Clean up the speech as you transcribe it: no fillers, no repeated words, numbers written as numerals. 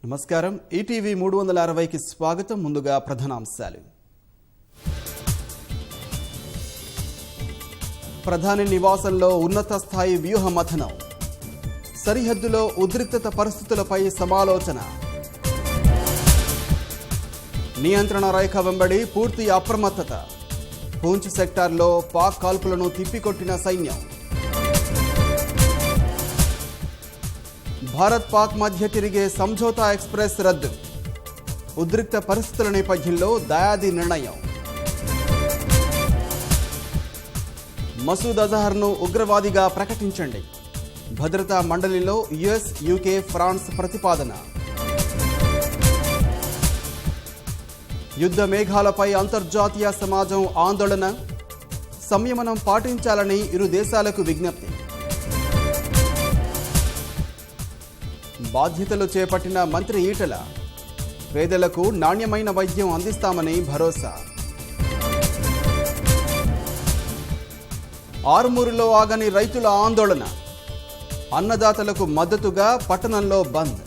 నమస్కారం ఈటీవీ 360కి స్వాగతం. ముందుగా ప్రధానాంశాలు. ప్రధాని నివాసంలో ఉన్నత స్థాయి వ్యూహ మథనం. సరిహద్దులో ఉద్రిక్తత పరిస్థితులపై సమాలోచన. నియంత్రణ రేఖ వెంబడి పూర్తి అప్రమత్తత. పూంచ్ సెక్టార్లో పాక్ కాల్పులను తిప్పికొట్టిన సైన్యం. భారత్ పాక్ మధ్య తిరిగే సంఝౌతా ఎక్స్ప్రెస్ రద్దు. ఉద్రిక్త పరిస్థితుల నేపథ్యంలో దయాది నిర్ణయం. మసూద్ అజహర్ను ఉగ్రవాదిగా ప్రకటించండి. భద్రతా మండలిలో యుఎస్, యూకే, ఫ్రాన్స్ ప్రతిపాదన. యుద్ధ మేఘాలపై అంతర్జాతీయ సమాజం ఆందోళన. సంయమనం పాటించాలని ఇరు దేశాలకు విజ్ఞప్తి. బాధ్యతలు చేపట్టిన మంత్రి ఈటెల. పేదలకు నాణ్యమైన వైద్యం అందిస్తామని భరోసా. ఆరుమూరులో ఆగని రైతుల ఆందోళన. అన్నదాతలకు మద్దతుగా పట్టణంలో బంద్.